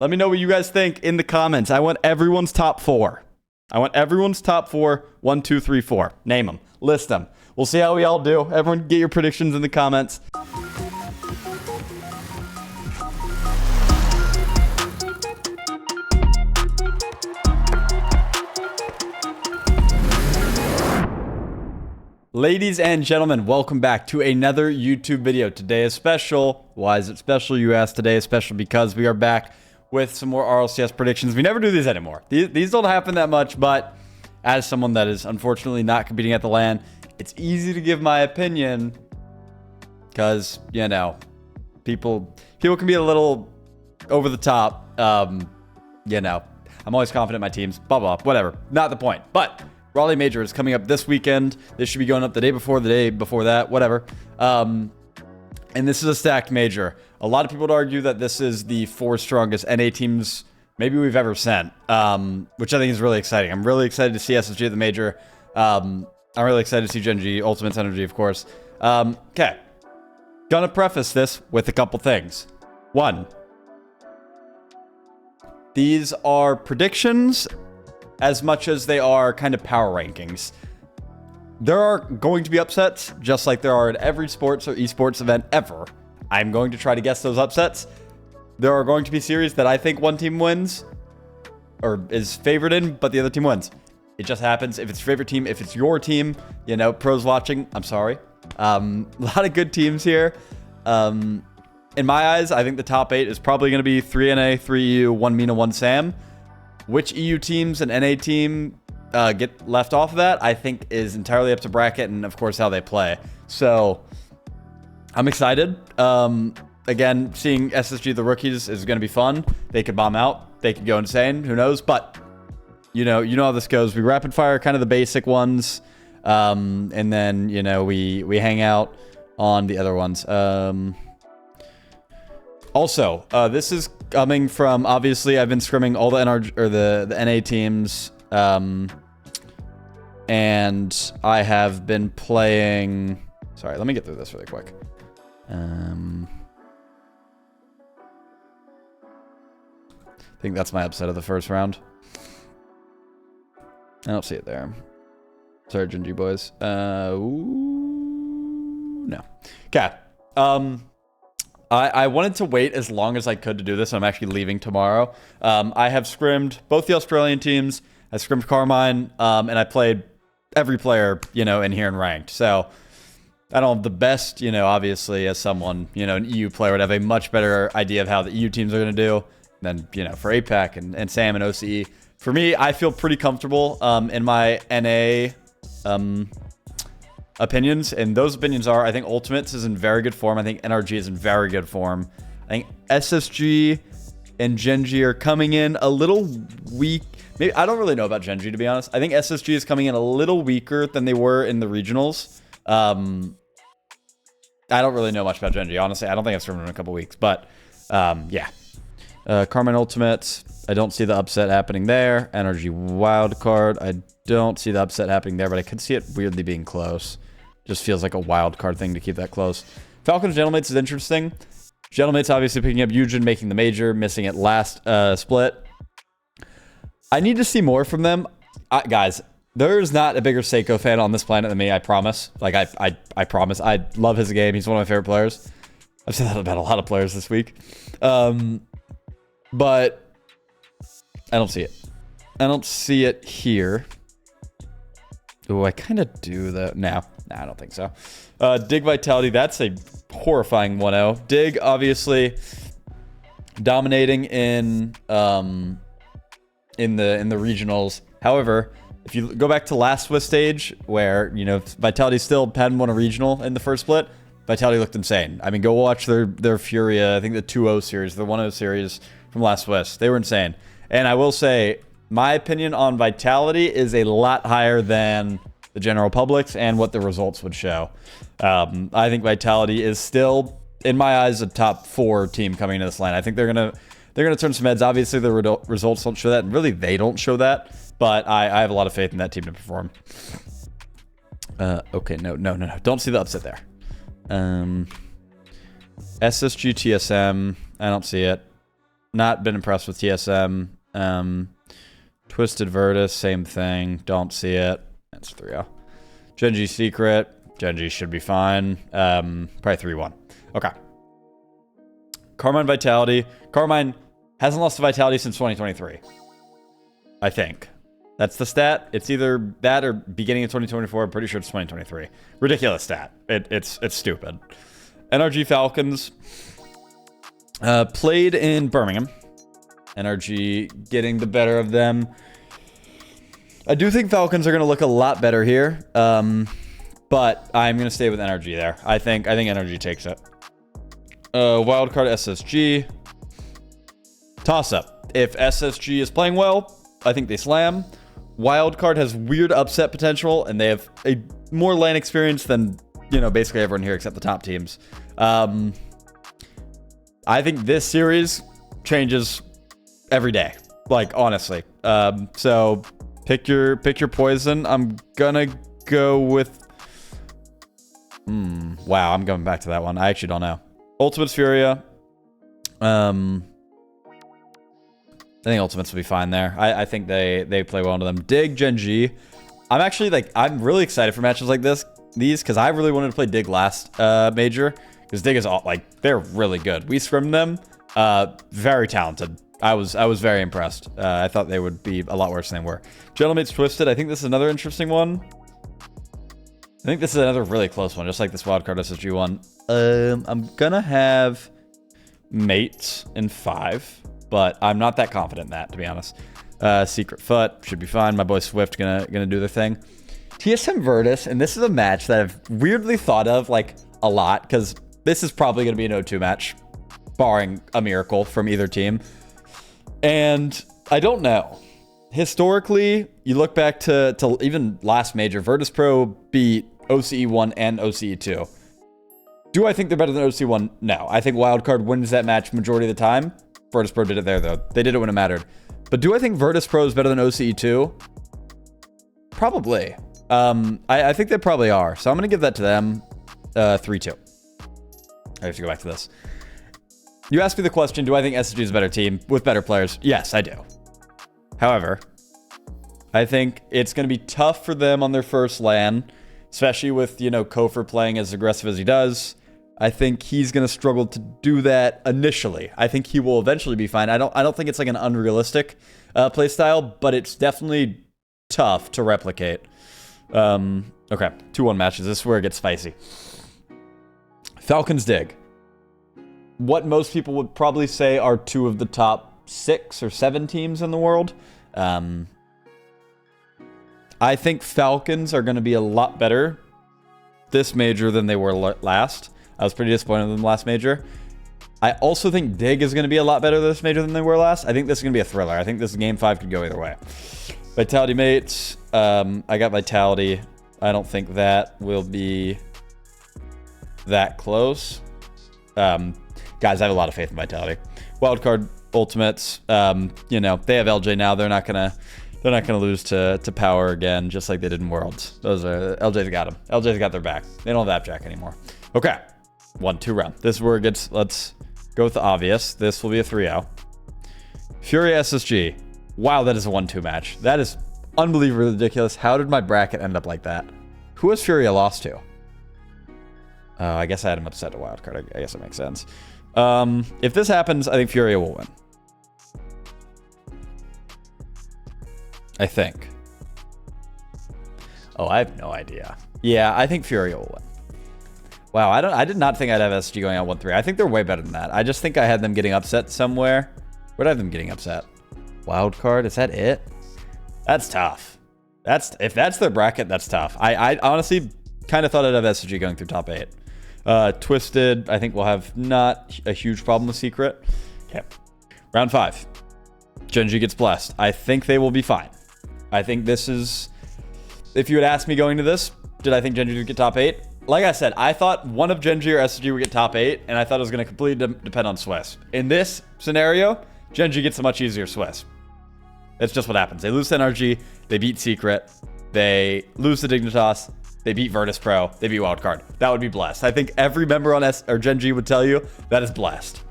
Let me know what you guys think in the comments. I want everyone's top 4. I want everyone's top 4. 1, 2, 3, 4. Name them. List them. We'll see how we all do. Everyone get your predictions in the comments. Ladies and gentlemen, welcome back to another YouTube video. Today is special. Why is it special, you ask? Today is special because we are back with some more RLCS predictions. We never do these anymore. These don't happen that much, but as someone that is unfortunately not competing at the LAN, it's easy to give my opinion because, you know, people can be a little over the top. You know, I'm always confident in my teams, blah, blah, whatever. Not the point, but Raleigh Major is coming up this weekend. This should be going up the day before that, whatever. And this is a stacked major. A lot of people would argue that this is the 4 strongest NA teams maybe we've ever sent, which I think is really exciting. I'm really excited to see SSG at the major. I'm really excited to see Gen G, Ultimates Energy, of course. Okay. Gonna preface this with a couple things. 1, these are predictions as much as they are kind of power rankings. There are going to be upsets, just like there are at every sports or esports event ever. I'm going to try to guess those upsets. There are going to be series that I think one team wins, or is favored in, but the other team wins. It just happens. If it's your favorite team, if it's your team, you know, pros watching, I'm sorry. A lot of good teams here. In my eyes, I think the top 8 is probably going to be 3 NA, 3 EU, 1 MENA, 1 SAM. Which EU teams and NA team get left off of that, I think is entirely up to bracket and, of course, how they play. So, I'm excited. Again, seeing SSG, the rookies, is going to be fun. They could bomb out. They could go insane. Who knows? But, you know how this goes. We rapid fire kind of the basic ones. And then, you know, we hang out on the other ones. Also, this is coming from, obviously, I've been scrimming all the NR or the NA teams, and I have been playing. Sorry, let me get through this really quick. I think that's my upset of the first round. I don't see it there. Sorry, Gen G boys. No. Okay. I wanted to wait as long as I could to do this. I'm actually leaving tomorrow. I have scrimmed both the Australian teams. I scrimmed Carmine, and I played every player, you know, in here and ranked. So I don't have the best, you know, obviously, as someone, you know, an EU player would have a much better idea of how the EU teams are going to do than, you know, for APAC and SAM and OCE. For me, I feel pretty comfortable in my NA opinions, and those opinions are, I think Ultimates is in very good form. I think NRG is in very good form. I think SSG and Gen G are coming in a little weak. Maybe I don't really know about Gen G, to be honest. I think SSG is coming in a little weaker than they were in the regionals. I don't really know much about Gen G, honestly. I don't think I've streamed in a couple weeks, but yeah. Carmine Ultimates, I don't see the upset happening there. NRG Wildcard, I don't see the upset happening there, but I could see it weirdly being close. Just feels like a wild card thing to keep that close. Falcons Gentlemates is interesting. Gentlemates obviously picking up Eugen, making the major, missing it last split. I need to see more from them. Guys, there's not a bigger Seiko fan on this planet than me, I promise. Like, I promise. I love his game. He's one of my favorite players. I've said that about a lot of players this week. But I don't see it. I don't see it here. Oh, I kind of do that. No, I don't think so. Dig Vitality, that's a horrifying 1-0. Dig, obviously, dominating in the regionals. However, if you go back to last Swiss stage, where, you know, Vitality still hadn't won a regional in the first split, Vitality looked insane. I mean, go watch their Furia, I think the 2-0 series, the 1-0 series from last Swiss. They were insane. And I will say, my opinion on Vitality is a lot higher than the general public's and what the results would show. I think Vitality is still, in my eyes, a top 4 team coming into this line. I think they're gonna turn some heads. Obviously, the results don't show that, and really, they don't show that. But I have a lot of faith in that team to perform. Okay, no. Don't see the upset there. SSG TSM, I don't see it. Not been impressed with TSM. Twisted Virtus, same thing. Don't see it. That's 3-0. Genji Secret. Genji should be fine. Probably 3-1. Okay. Carmine Vitality. Carmine hasn't lost to Vitality since 2023. I think. That's the stat. It's either that or beginning of 2024. I'm pretty sure it's 2023. Ridiculous stat. It's stupid. NRG Falcons. Played in Birmingham. NRG getting the better of them. I do think Falcons are going to look a lot better here. But I'm going to stay with NRG there. I think NRG takes it. Wildcard SSG. Toss up. If SSG is playing well, I think they slam. Wildcard has weird upset potential, and they have a more LAN experience than, basically everyone here except the top teams. I think this series changes every day. Like, honestly. So pick your poison. I'm gonna go with... Wow, I'm going back to that one. I actually don't know. Ultimates Furia. I think Ultimates will be fine there. I think they play well into them. Dig, Genji. I'm really excited for matches like these, because I really wanted to play Dig last major, because Dig is they're really good. We scrimmed them. Very talented. I was very impressed. I thought they would be a lot worse than they were. Gentlemate's Twisted. I think this is another interesting one. I think this is another really close one, just like this wildcard SSG one. I'm gonna have Mates in 5, but I'm not that confident in that, to be honest. Secret Foot should be fine. My boy Swift gonna do their thing. TSM Virtus, and this is a match that I've weirdly thought of a lot, because this is probably gonna be an 0-2 match, barring a miracle from either team. And I don't know. Historically, you look back to even last major, Virtus Pro beat OCE 1 and OCE 2. Do I think they're better than OCE 1? No. I think Wildcard wins that match majority of the time. Virtus Pro did it there, though. They did it when it mattered. But do I think Virtus Pro is better than OCE 2? Probably. I think they probably are. So I'm going to give that to them 3-2. I have to go back to this. You asked me the question, do I think SSG is a better team with better players? Yes, I do. However, I think it's going to be tough for them on their first LAN, especially with, Kofor playing as aggressive as he does. I think he's going to struggle to do that initially. I think he will eventually be fine. I don't think it's an unrealistic play style, but it's definitely tough to replicate. Okay, 2-1 matches. This is where it gets spicy. Falcons Dig. What most people would probably say are 2 of the top 6 or 7 teams in the world. I think Falcons are going to be a lot better this major than they were last. I was pretty disappointed in them last major. I also think Dig is going to be a lot better this major than they were last. I think this is going to be a thriller. I think this game 5 could go either way. Vitality Mates. I got Vitality. I don't think that will be that close. Guys, I have a lot of faith in Vitality. Wildcard Ultimates. They have LJ now. They're not gonna lose to Power again, just like they did in Worlds. Those are LJ's got them. LJ's got their back. They don't have Jack anymore. Okay, 1-2 round. This is where it gets. Let's go with the obvious. This will be a 3-0. Fury SSG. Wow, that is a 1-2 match. That is unbelievably ridiculous. How did my bracket end up like that? Who has Fury lost to? I guess I had him upset to wildcard. I guess it makes sense. If this happens, I think Furia will win. I think. Oh, I have no idea. Yeah, I think Furia will win. Wow, I did not think I'd have SG going out 1-3. I think they're way better than that. I just think I had them getting upset somewhere. Where'd I have them getting upset? Wildcard, is that it? That's tough. If that's their bracket, that's tough. I honestly kind of thought I'd have SG going through top 8. Twisted, I think we'll have not a huge problem with Secret. Okay. Round 5. Genji gets blessed. I think they will be fine. I think this is... If you had asked me going to this, did I think Genji would get top 8? Like I said, I thought one of Genji or SG would get top 8, and I thought it was going to completely depend on Swiss. In this scenario, Genji gets a much easier Swiss. It's just what happens. They lose to NRG, they beat Secret, they lose to Dignitas, they beat Virtus Pro, they beat Wildcard. That would be blessed. I think every member on Genji would tell you that is blessed.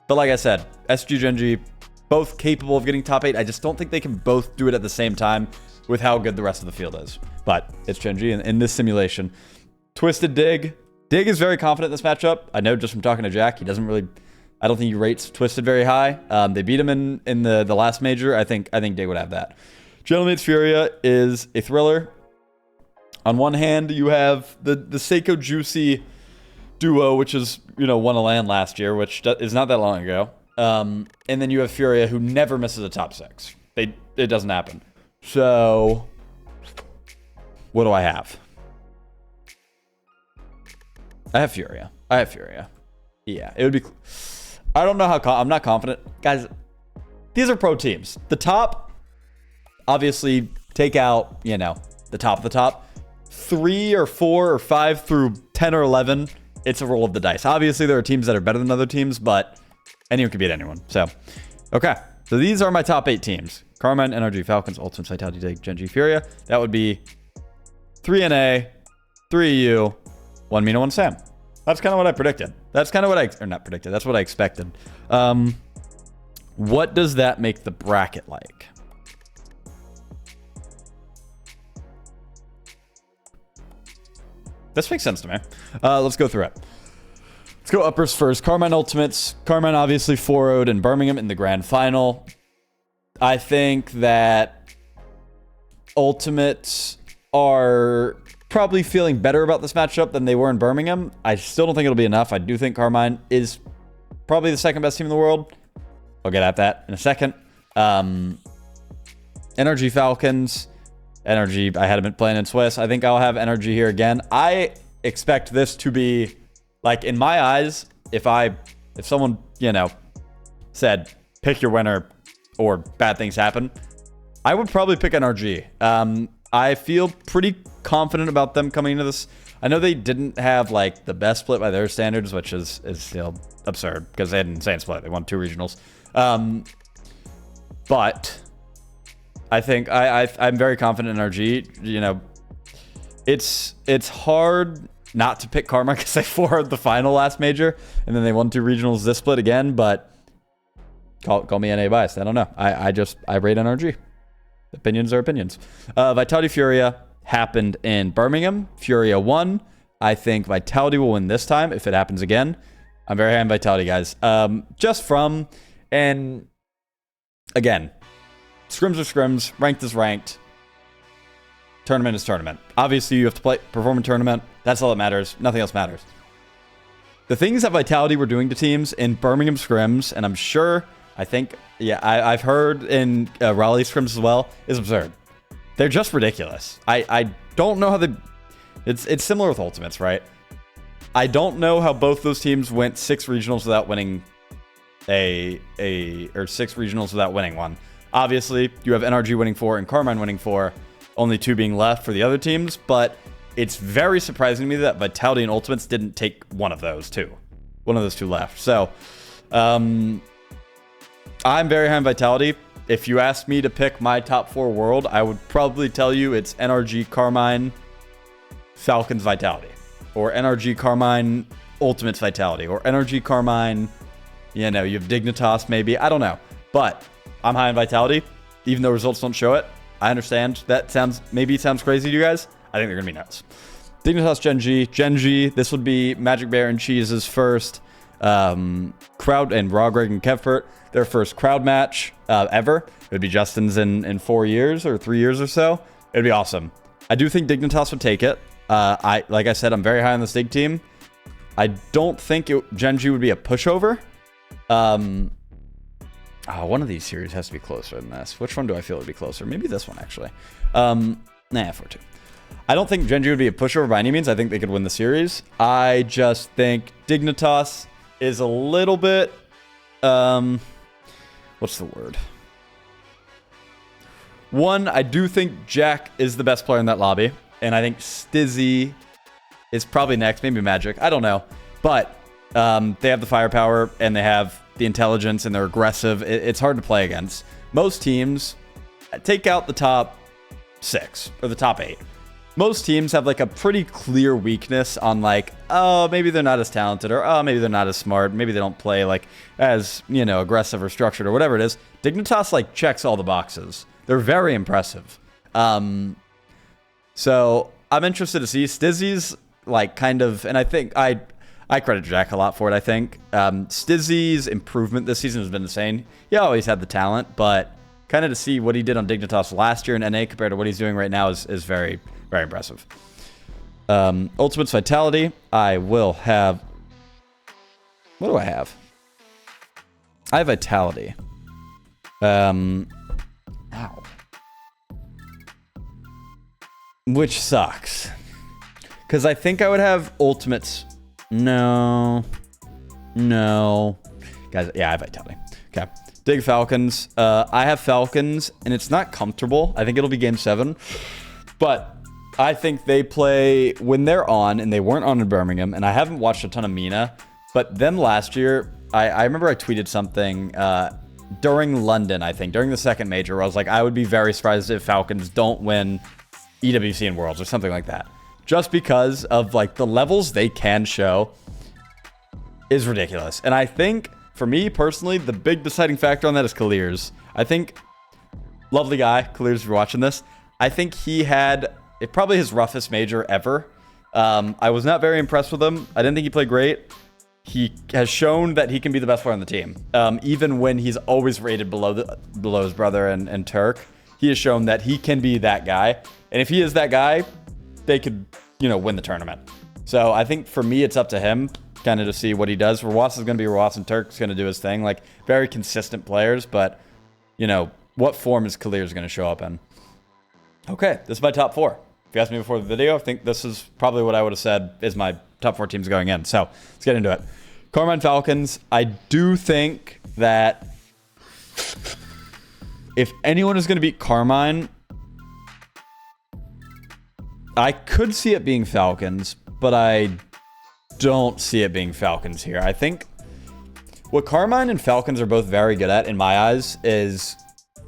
But like I said, SG, Gen.G, both capable of getting top 8. I just don't think they can both do it at the same time with how good the rest of the field is. But it's Gen.G in this simulation. Twisted Dig. Dig is very confident in this matchup. I know just from talking to Jack, he doesn't really... I don't think he rates Twisted very high. They beat him in the last major. I think Dig would have that. Gentleman's Furia is a thriller. On one hand, you have the Seiko Juicy duo, which is, won a LAN last year, which is not that long ago. And then you have Furia, who never misses a top 6. It doesn't happen. So, what do I have? I have Furia. Yeah, it would be... I don't know how... I'm not confident. Guys, these are pro teams. The top, obviously, take out, the top of the top. 3 or 4 or 5 through 10 or 11, it's a roll of the dice. Obviously, there are teams that are better than other teams, but anyone can beat anyone. So, okay. So these are my top 8 teams. Carmine, NRG, Falcons, Ultimate, Vitality, Dig, Gen.G, Furia. That would be 3 NA, 3 EU, 1 Mina, 1 Sam. That's kind of what I predicted. That's kind of what or not predicted. That's what I expected. What does that make the bracket like? This makes sense to me. Let's go through it. Let's go uppers first. Carmine Ultimates. Carmine obviously 4-0'd in Birmingham in the grand final. I think that Ultimates are probably feeling better about this matchup than they were in Birmingham. I still don't think it'll be enough. I do think Carmine is probably the second best team in the world. I'll get at that in a second. NRG Falcons. NRG, I had him playing in Swiss. I think I'll have NRG here again. I expect this to be, like, in my eyes, if someone, said, pick your winner or bad things happen, I would probably pick NRG. I feel pretty confident about them coming into this. I know they didn't have, like, the best split by their standards, which is still absurd because they had an insane split. They won 2 regionals. But I think I'm very confident in NRG. It's hard not to pick Karma because they 4'd the final last major and then they won 2 regionals this split again. But call me NA biased. I don't know. I rate NRG. Opinions are opinions. Vitality Furia happened in Birmingham. Furia won. I think Vitality will win this time if it happens again. I'm very high on Vitality, guys. And again, scrims are scrims, ranked is ranked, tournament is tournament. Obviously, you have to perform a tournament. That's all that matters. Nothing else matters. The things that Vitality were doing to teams in Birmingham scrims, and I've heard in Raleigh scrims as well, is absurd. They're just ridiculous. I don't know how it's similar with Ultimates, right? I don't know how both those teams went 6 regionals without winning or 6 regionals without winning one. Obviously, you have NRG winning 4 and Carmine winning 4, only 2 being left for the other teams, but it's very surprising to me that Vitality and Ultimates didn't take one of those 2 left. So, I'm very high on Vitality. If you asked me to pick my top 4 world, I would probably tell you it's NRG, Carmine, Falcons, Vitality. Or NRG, Carmine, Ultimates, Vitality. Or NRG, Carmine, you have Dignitas maybe. I don't know. But I'm high on Vitality, even though results don't show it. I understand that sounds crazy to you guys. I think they're going to be nuts. Dignitas, Gen.G. Gen.G, this would be Magic Bear and Cheese's first crowd, and Raw, Greg, and Kevpert, their first crowd match ever. It would be Justin's in 4 years or 3 years or so. It would be awesome. I do think Dignitas would take it. Like I said, I'm very high on this Dig team. I don't think Gen.G would be a pushover. One of these series has to be closer than this. Which one do I feel would be closer? Maybe this one, actually. 4-2. I don't think Gen.G would be a pushover by any means. I think they could win the series. I just think Dignitas is a little bit... what's the word? One, I do think Jack is the best player in that lobby. And I think Stizzy is probably next. Maybe Magic. I don't know. But they have the firepower and they have the intelligence and they're aggressive. It's hard to play against. Most teams take out the top 6 or the top 8. most teams have like a pretty clear weakness on like, oh, maybe they're not as talented, or oh, maybe they're not as smart, maybe they don't play like as, you know, aggressive or structured or whatever it is. Dignitas like checks all the boxes. They're very impressive. So I'm interested to see Stizzy's like kind of, and I think I credit Jack a lot for it. I think Stizzy's improvement this season has been insane. He always had the talent, but kind of to see what he did on Dignitas last year in NA compared to what he's doing right now is very, very impressive. Ultimate's Vitality. I will have... What do I have? I have Vitality. Ow. Which sucks. Because I think I would have Ultimates... No. Guys, yeah, I have Vitality. Okay. Dig Falcons. I have Falcons, and it's not comfortable. I think it'll be Game 7. But I think they play when they're on, and they weren't on in Birmingham, and I haven't watched a ton of MENA, but them last year, I remember I tweeted something during London, I think, during the second major, where I was like, I would be very surprised if Falcons don't win EWC and Worlds or something like that. Just because of, like, the levels they can show is ridiculous. And I think... For me, personally, the big deciding factor on that is Kalirs. I think, lovely guy, Kalirs, if you're watching this, I think he had probably his roughest major ever. I was not very impressed with him. I didn't think he played great. He has shown that he can be the best player on the team. Even when he's always rated below his brother and Turk, he has shown that he can be that guy. And if he is that guy, they could, you know, win the tournament. So I think for me, it's up to him. Kind of to see what he does. Rawas is going to be Rawas, and Turk's going to do his thing. Like, very consistent players, but, you know, what form is Kalirs going to show up in? Okay, this is my top 4. If you asked me before the video, I think this is probably what I would have said is my top 4 teams going in. So, let's get into it. Carmine Falcons, I do think that if anyone is going to beat Carmine, I could see it being Falcons, but I don't see it being Falcons here. I think what Carmine and Falcons are both very good at, in my eyes, is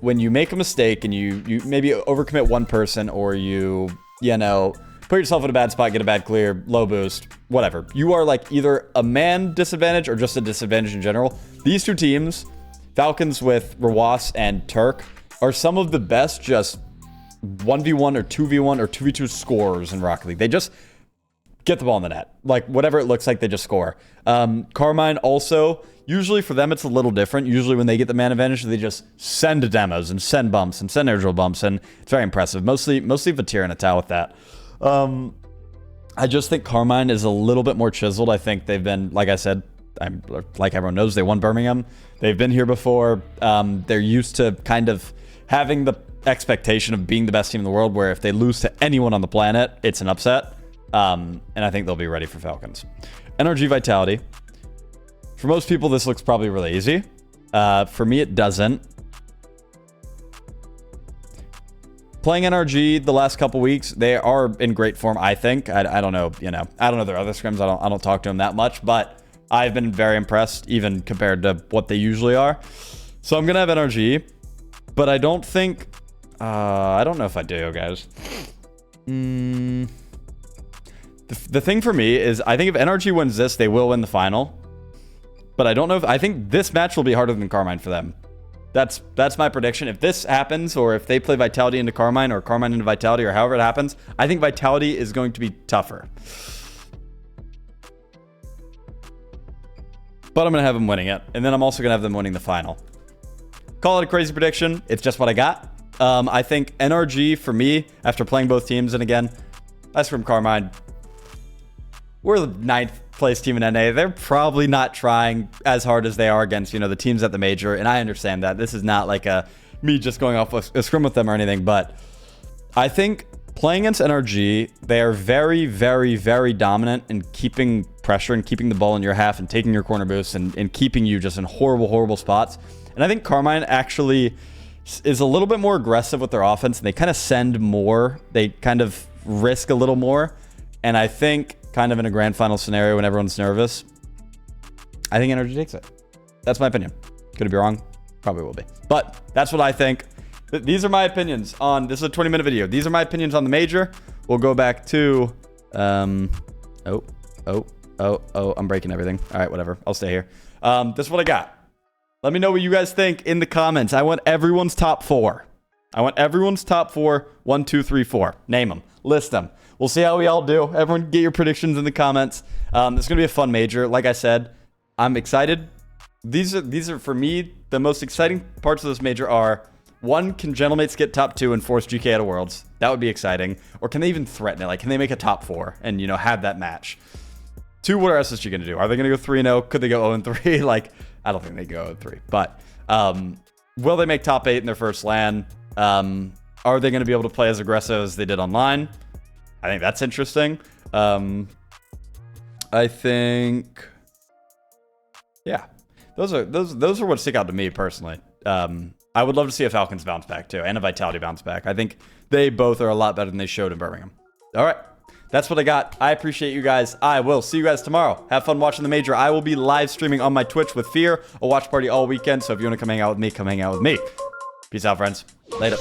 when you make a mistake and you maybe overcommit one person, or you know, put yourself in a bad spot, get a bad clear, low boost, whatever. You are like either a man disadvantage or just a disadvantage in general. These two teams, Falcons with Rawas and Turk, are some of the best just 1v1 or 2v1 or 2v2 scorers in Rocket League. They just get the ball in the net. Like, whatever it looks like, they just score. Carmine also, usually for them, it's a little different. Usually when they get the man advantage, they just send demos and send bumps and send airdrill bumps, and it's very impressive. Mostly Vatir and Atal with that. I just think Carmine is a little bit more chiseled. I think they've been, like I said, like everyone knows, they won Birmingham. They've been here before. They're used to kind of having the expectation of being the best team in the world, where if they lose to anyone on the planet, it's an upset. And I think they'll be ready for Falcons. NRG Vitality. For most people, this looks probably really easy. For me, it doesn't. Playing NRG the last couple weeks, they are in great form, I think. I don't know, you know, I don't know their other scrims. I don't talk to them that much, but I've been very impressed, even compared to what they usually are. So I'm going to have NRG, but I don't think... I don't know if I do, guys. The thing for me is, I think if NRG wins this, they will win the final. But I don't know if... I think this match will be harder than Carmine for them. That's my prediction. If this happens, or if they play Vitality into Carmine, or Carmine into Vitality, or however it happens, I think Vitality is going to be tougher. But I'm going to have them winning it. And then I'm also going to have them winning the final. Call it a crazy prediction. It's just what I got. I think NRG, for me, after playing both teams, and again, that's from Carmine... We're the 9th place team in NA. They're probably not trying as hard as they are against, you know, the teams at the major. And I understand that. This is not like me just going off a scrim with them or anything. But I think playing against NRG, they are very, very, very dominant in keeping pressure and keeping the ball in your half and taking your corner boosts and keeping you just in horrible, horrible spots. And I think Carmine actually is a little bit more aggressive with their offense. And they kind of send more. They kind of risk a little more. And I think... kind of in a grand final scenario when everyone's nervous, I think NRG takes it. That's my opinion. Could it be wrong? Probably will be. But that's what I think. These are my opinions on... This is a 20-minute video. These are my opinions on the major. we'll go back to, I'm breaking everything. All right, whatever. I'll stay here. This is what I got. Let me know what you guys think in the comments. I want everyone's top 4. I want everyone's top 4. 1, 2, 3, 4. Name them. List them. We'll see how we all do. Everyone get your predictions in the comments. It's going to be a fun major. Like I said, I'm excited. These are for me, the most exciting parts of this major are, 1, can Gentlemates get top 2 and force GK out of Worlds? That would be exciting. Or can they even threaten it? Like, can they make a top 4 and, you know, have that match? 2, what are SSG going to do? Are they going to go 3-0? Could they go 0-3? Like, I don't think they go 0-3. But will they make top 8 in their first LAN? Are they going to be able to play as aggressive as they did online? I think that's interesting. I think, yeah, those are what stick out to me personally. I would love to see a Falcons bounce back too, and a Vitality bounce back. I think they both are a lot better than they showed in Birmingham. All right, that's what I got. I appreciate you guys. I will see you guys tomorrow. Have fun watching the major. I will be live streaming on my Twitch with Fear, a watch party all weekend. So if you want to come hang out with me, come hang out with me. Peace out, friends. Later.